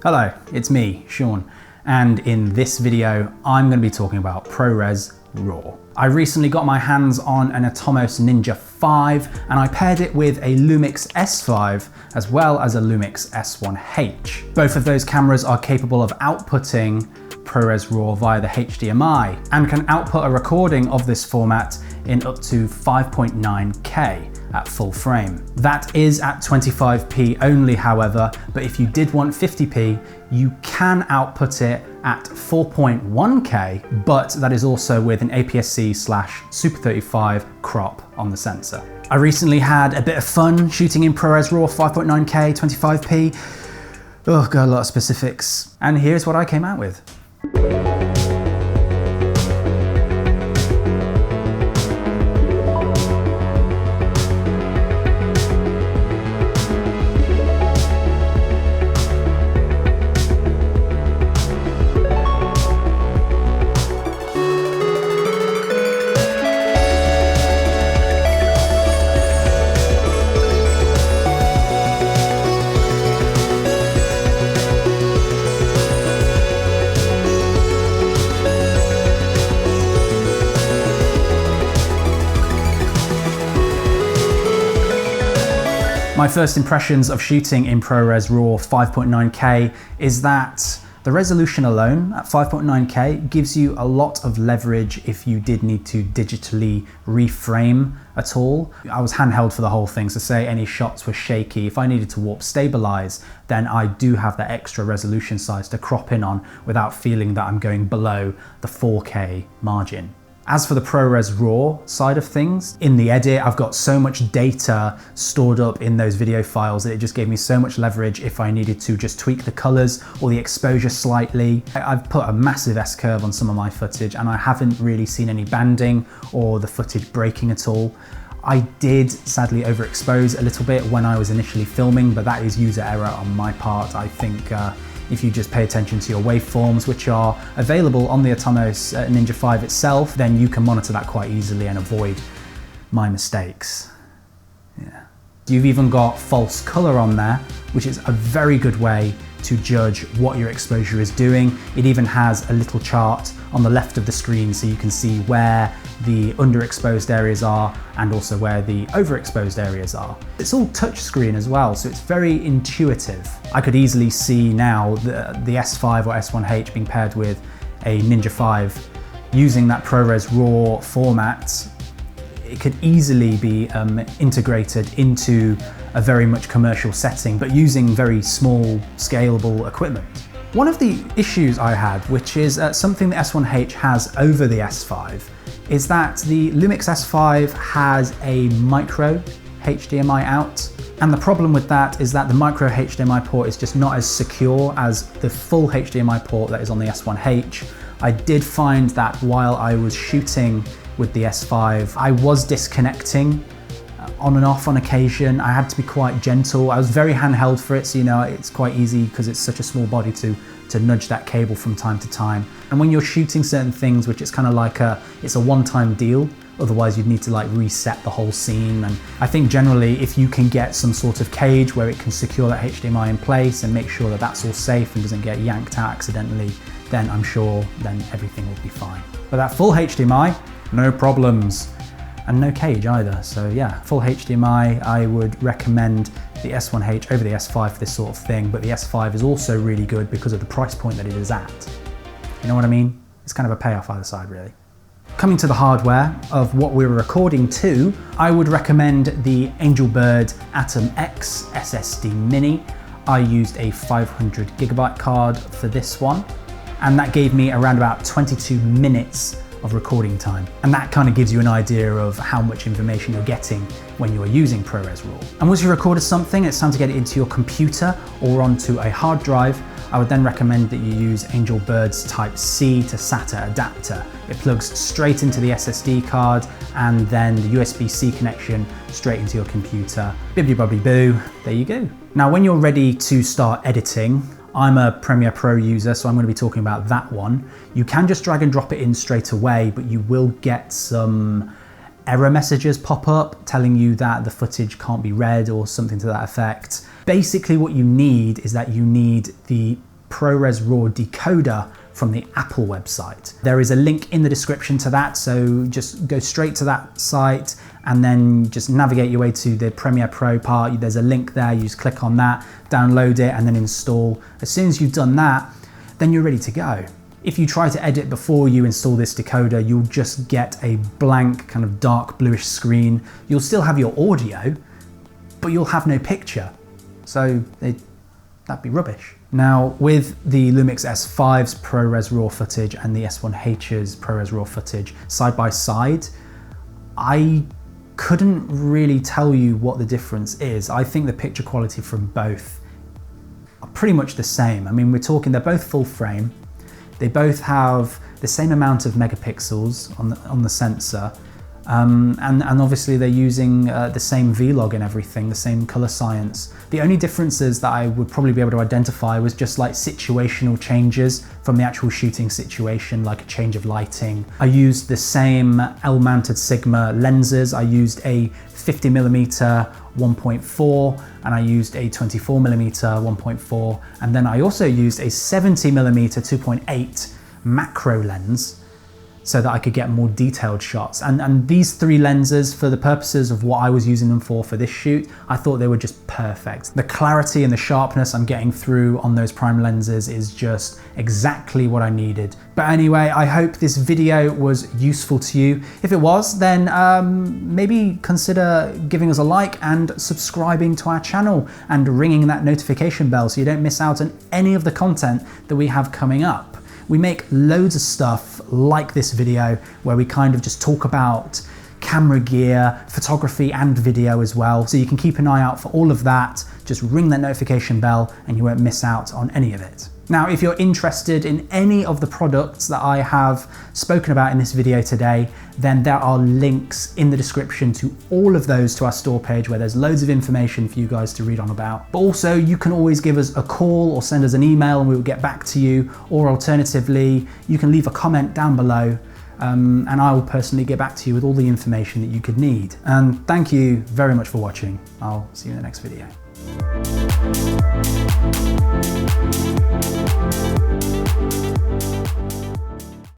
Hello, it's me, Shawn, and in this video, I'm going to be talking about ProRes RAW. I recently got my hands on an ATOMOS Ninja V, and I paired it with a Lumix S5 as well as a Lumix S1H. Both of those cameras are capable of outputting ProRes RAW via the HDMI and can output a recording of this format in up to 5.9K at full frame. That is at 25p only, however, but if you did want 50p, you can output it at 4.1K, but that is also with an APS-C/Super 35 crop on the sensor. I recently had a bit of fun shooting in ProRes RAW 5.9K 25p. Oh, got a lot of specifics, and here's what I came out with. My first impressions of shooting in ProRes RAW 5.9K is that the resolution alone at 5.9K gives you a lot of leverage if you did need to digitally reframe at all. I was handheld for the whole thing, so say any shots were shaky, if I needed to warp stabilize, then I do have that extra resolution size to crop in on without feeling that I'm going below the 4K margin. As for the ProRes RAW side of things, in the edit, I've got so much data stored up in those video files that it just gave me so much leverage if I needed to just tweak the colors or the exposure slightly. I've put a massive S-curve on some of my footage and I haven't really seen any banding or the footage breaking at all. I did sadly overexpose a little bit when I was initially filming, but that is user error on my part. I think if you just pay attention to your waveforms, which are available on the ATOMOS Ninja V itself, then you can monitor that quite easily and avoid my mistakes. Yeah. You've even got false color on there, which is a very good way to judge what your exposure is doing. It even has a little chart on the left of the screen so you can see where the underexposed areas are and also where the overexposed areas are. It's all touchscreen as well, so it's very intuitive. I could easily see now the S5 or S1H being paired with a Ninja V using that ProRes RAW format. It could easily be integrated into a very much commercial setting, but using very small, scalable equipment. One of the issues I had, which is something the S1H has over the S5, is that the Lumix S5 has a micro HDMI out. And the problem with that is that the micro HDMI port is just not as secure as the full HDMI port that is on the S1H. I did find that while I was shooting with the S5, I was disconnecting on and off on occasion. I had to be quite gentle. I was very handheld for it, so you know, it's quite easy because it's such a small body to nudge that cable from time to time. And when you're shooting certain things, which it's kind of like it's a one-time deal, otherwise you'd need to like reset the whole scene. And I think generally if you can get some sort of cage where it can secure that HDMI in place and make sure that that's all safe and doesn't get yanked out accidentally, then I'm sure then everything will be fine. But that full HDMI, no problems. And no cage either. So yeah, full HDMI, I would recommend the S1H over the S5 for this sort of thing, but the S5 is also really good because of the price point that it is at. You know what I mean? It's kind of a payoff either side, really. Coming to the hardware of what we were recording to, I would recommend the Angelbird Atom X SSD Mini. I used a 500GB card for this one, and that gave me around about 22 minutes of recording time. And that kind of gives you an idea of how much information you're getting when you're using ProRes RAW. And once you recorded something, it's time to get it into your computer or onto a hard drive. I would then recommend that you use Angelbird's Type-C to SATA adapter. It plugs straight into the SSD card and then the USB-C connection straight into your computer. Bibbidi-bobbidi-boo, there you go. Now, when you're ready to start editing, I'm a Premiere Pro user, so I'm going to be talking about that one. You can just drag and drop it in straight away, but you will get some error messages pop up telling you that the footage can't be read or something to that effect. Basically what you need is that you need the ProRes RAW decoder from the Apple website. There is a link in the description to that, so just go straight to that site and then just navigate your way to the Premiere Pro part. There's a link there, you just click on that, download it and then install. As soon as you've done that, then you're ready to go. If you try to edit before you install this decoder, you'll just get a blank kind of dark bluish screen. You'll still have your audio, but you'll have no picture. So that'd be rubbish. Now, with the Lumix S5's ProRes RAW footage and the S1H's ProRes RAW footage side by side, I couldn't really tell you what the difference is. I think the picture quality from both are pretty much the same. I mean, we're talking, they're both full frame. They both have the same amount of megapixels on the sensor. And obviously they're using the same V-Log and everything, the same color science. The only differences that I would probably be able to identify was just like situational changes from the actual shooting situation, like a change of lighting. I used the same L-mounted Sigma lenses. I used a 50mm 1.4 and I used a 24mm 1.4, and then I also used a 70mm 2.8 macro lens, so that I could get more detailed shots. And these three lenses, for the purposes of what I was using them for this shoot, I thought they were just perfect. The clarity and the sharpness I'm getting through on those prime lenses is just exactly what I needed. But anyway, I hope this video was useful to you. If it was, then maybe consider giving us a like and subscribing to our channel and ringing that notification bell so you don't miss out on any of the content that we have coming up. We make loads of stuff like this video where we kind of just talk about camera gear, photography and video as well. So you can keep an eye out for all of that. Just ring that notification bell and you won't miss out on any of it. Now, if you're interested in any of the products that I have spoken about in this video today, then there are links in the description to all of those to our store page where there's loads of information for you guys to read on about. But also you can always give us a call or send us an email and we will get back to you. Or alternatively, you can leave a comment down below and I will personally get back to you with all the information that you could need. And thank you very much for watching. I'll see you in the next video.